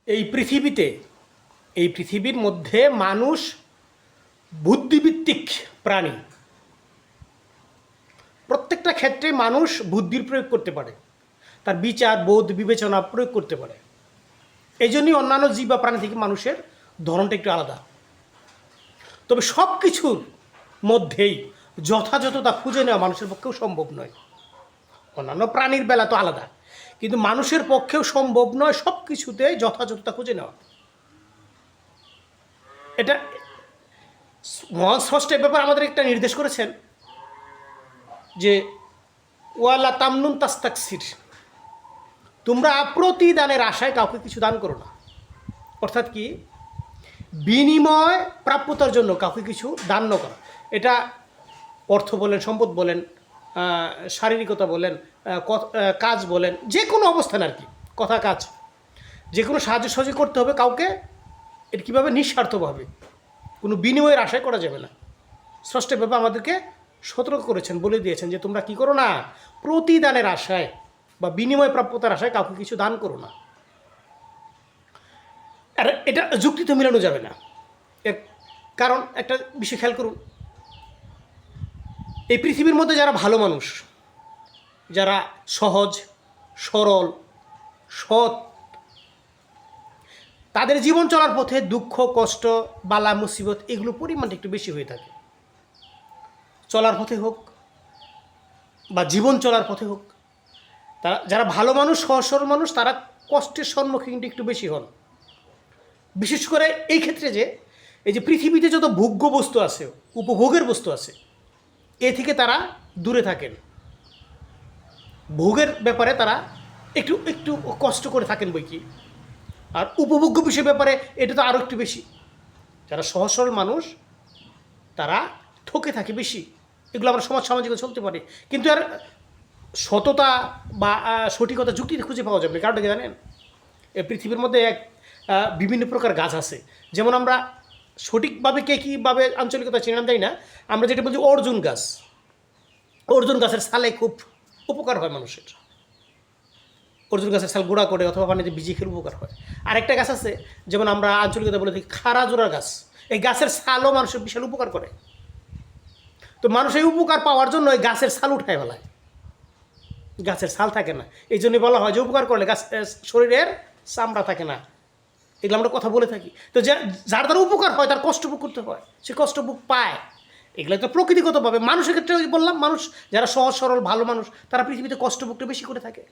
এই পৃথিবীর মধ্যে মানুষ বুদ্ধিভিত্তিক প্রাণী। প্রত্যেকটা ক্ষেত্রে মানুষ বুদ্ধির প্রয়োগ করতে পারে, তার বিচার বোধ বিবেচনা প্রয়োগ করতে পারে। এই জন্যই অন্যান্য জীব বা প্রাণী থেকে মানুষের ধরনটা একটু আলাদা। তবে সব কিছুর মধ্যেই যথাযথতা খুঁজে নেওয়া মানুষের পক্ষেও সম্ভব নয়। অন্যান্য প্রাণীর বেলা তো আলাদা, কিন্তু মানুষের পক্ষেও সম্ভব নয় সব কিছুতে যথাযথতা খুঁজে নেওয়া। এটা মহান স্রষ্টার ব্যাপার আমাদের একটা নির্দেশ করেছেন যে ওয়ালা তামনুন তাস্তাকসির, তোমরা প্রতিদানের আশায় কাউকে কিছু দান করো না। অর্থাৎ কি, বিনিময় প্রাপ্যতার জন্য কাউকে কিছু দান না করা। এটা অর্থ বলেন, সম্পদ বলেন, শারীরিকতা বলেন, কাজ বলেন, যে কোনো অবস্থান আর কি, কথা কাজ, যে কোনো সাহায্য সহযোগী করতে হবে কাউকে। এটা কীভাবে? নিঃস্বার্থভাবে, কোনো বিনিময়ের আশায় করা যাবে না। স্রষ্টার ব্যাপারে আমাদেরকে সতর্ক করেছেন, বলে দিয়েছেন যে তোমরা কি করো না, প্রতিদানের আশায় বা বিনিময় প্রাপ্যতার আশায় কাউকে কিছু দান করো না। আর এটা যুক্তিতে মিলানো যাবে না। এর কারণ একটা বিষয় খেয়াল করুন, এই পৃথিবীর মধ্যে যারা ভালো মানুষ, যারা সহজ সরল সৎ, তাদের জীবন চলার পথে দুঃখ কষ্ট বালা মুসিবত এগুলো পরিমাণটা একটু বেশি হয়ে থাকে। চলার পথে হোক বা জীবন চলার পথে হোক, তারা যারা ভালো মানুষ সহজ সরল মানুষ, তারা কষ্টের সম্মুখীনটা একটু বেশি হন। বিশেষ করে এই ক্ষেত্রে যে এই যে পৃথিবীতে যত ভোগ্য বস্তু আছে, উপভোগের বস্তু আছে, এ থেকে তারা দূরে থাকেন। ভোগের ব্যাপারে তারা একটু একটু কষ্ট করে থাকেন বই কি, আর উপভোগ্য বিষয়ের ব্যাপারে এটা তো আরও একটু বেশি। যারা সহজ সরল মানুষ তারা ঠকে থাকে বেশি। এগুলো আমরা সমাজ সামাজিকতা চলতে পারে, কিন্তু আর সততা বা সঠিকতা যুক্তিতে খুঁজে পাওয়া যাবে না। কারণটা কি জানেন? এই পৃথিবীর মধ্যে বিভিন্ন প্রকার গাছ আছে। যেমন আমরা সঠিকভাবে কে কীভাবে আঞ্চলিকতা চিনাম দেয় না, আমরা যেটা বলছি অর্জুন গাছ, অর্জুন গাছের ছালে খুব উপকার হয় মানুষের। অর্জুন গাছের ছাল গুঁড়া করে অথবা পানিতে ভিজিয়ে খেলে উপকার হয়। আরেকটা গাছ আছে, যেমন আমরা আঞ্চলিকতা বলে থাকি খারাজোড়া গাছ, এই গাছের ছালও মানুষের বিশাল উপকার করে। তো মানুষ এই উপকার পাওয়ার জন্য এই গাছের ছাল উঠায় ফেলায়, গাছের ছাল থাকে না। এই জন্যই বলা হয় যে উপকার করলে গাছ শরীরের চামড়া থাকে না। এগুলো আমরা কথা বলে থাকি। তো যার দ্বারা উপকার হয় তার কষ্ট ভোগ করতে হয়, সে কষ্ট ভোগ পায়। এগুলো তো প্রকৃতিগতভাবে। মানুষের ক্ষেত্রে বললাম, মানুষ যারা সহজ সরল ভালো মানুষ তারা পৃথিবীতে কষ্ট ভোগটা বেশি করে থাকে।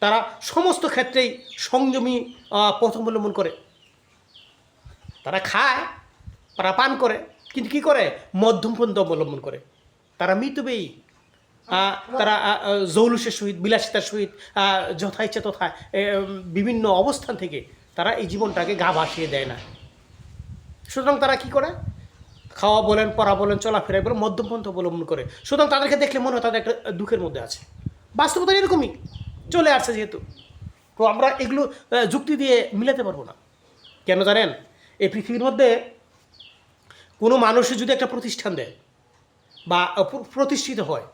তারা সমস্ত ক্ষেত্রেই সংযমী পথ অবলম্বন করে। তারা খায়, তারা পান করে, কিন্তু কী করে? মধ্যম পন্থা অবলম্বন করে। তারা মিতব্যয়ী, তারা জৌলুসের সহিত বিলাসিতার সহিত যথা ইচ্ছা তথা বিভিন্ন অবস্থান থেকে তারা এই জীবনটাকে গা ভাসিয়ে দেয় না। সুতরাং তারা কি করে? খাওয়া বলেন, পড়া বলেন, চলাফেরা বলেন, মধ্যমপন্থা অবলম্বন করে। সুতরাং তাদেরকে দেখলে মনে হয় তাদের একটা দুঃখের মধ্যে আছে। বাস্তবতা এরকমই চলে আসছে যেহেতু। তো আমরা এগুলো যুক্তি দিয়ে মিলাতে পারবো না। কেন জানেন? এই পৃথিবীর মধ্যে কোনো মানুষের যদি একটা প্রতিষ্ঠান দেয় বা প্রতিষ্ঠিত হয়,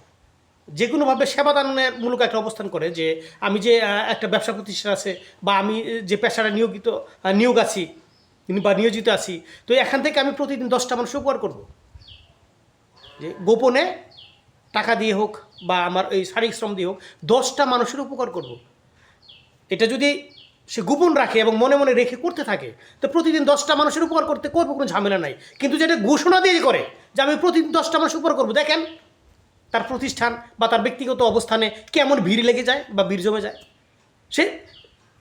যে কোনোভাবে সেবাদানের মূলক একটা অবস্থান করে, যে আমি যে একটা ব্যবসা প্রতিষ্ঠান আছে বা আমি যে পেশাটা নিয়োগ আছি বা নিয়োজিত আছি, তো এখান থেকে আমি প্রতিদিন 10টা মানুষ উপকার করব। যে গোপনে টাকা দিয়ে হোক বা আমার এই শারীরিক শ্রম দিয়ে হোক 10টা মানুষের উপকার করব। এটা যদি সে গোপন রাখে এবং মনে মনে রেখে করতে থাকে, তো প্রতিদিন 10টা মানুষের উপকার করবো, কোনো ঝামেলা নাই। কিন্তু যেটা ঘোষণা দিয়ে করে যে আমি প্রতিদিন 10টা মানুষ উপকার করবো, দেখেন তার প্রতিষ্ঠান বা তার ব্যক্তিগত অবস্থানে কেমন ভিড় লেগে যায় বা ভিড় জমে যায়। সে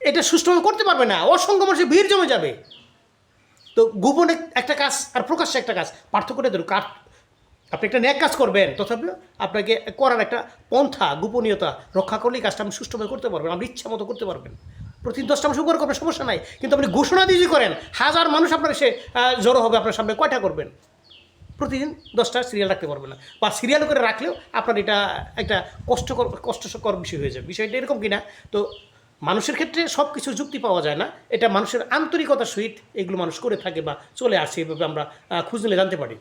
এটা সুষ্ঠুভাবে করতে পারবে না, অসংখ্য মানুষের ভিড় জমে যাবে। তো গোপনে একটা কাজ আর প্রকাশ্যে একটা কাজ পার্থক্যটা ধরুন। আপনি একটা ন্যাক কাজ করবেন, তথাপিও আপনাকে করার একটা পন্থা, গোপনীয়তা রক্ষা করলেই কাজটা আপনি সুষ্ঠুভাবে করতে পারবেন, আপনি ইচ্ছা মতো করতে পারবেন। প্রতিদিন 10টা মানুষ উপকার করবেন, সমস্যা নাই। কিন্তু আপনি ঘোষণা দিয়ে করেন, 1000 মানুষ আপনার সে জড়ো হবে আপনার সামনে, কয়টা করবেন? প্রতিদিন 10টা সিরিয়াল রাখতে পারবেন না, বা সিরিয়াল করে রাখলেও আপনার এটা একটা কষ্টকর বিষয় হয়ে যাবে। বিষয়টা এরকম কিনা? তো মানুষের ক্ষেত্রে সব কিছু যুক্তি পাওয়া যায় না। এটা মানুষের আন্তরিকতার সহিত এগুলো মানুষ করে থাকে বা চলে আসে, এভাবে আমরা খোঁজ নিলে জানতে পারি।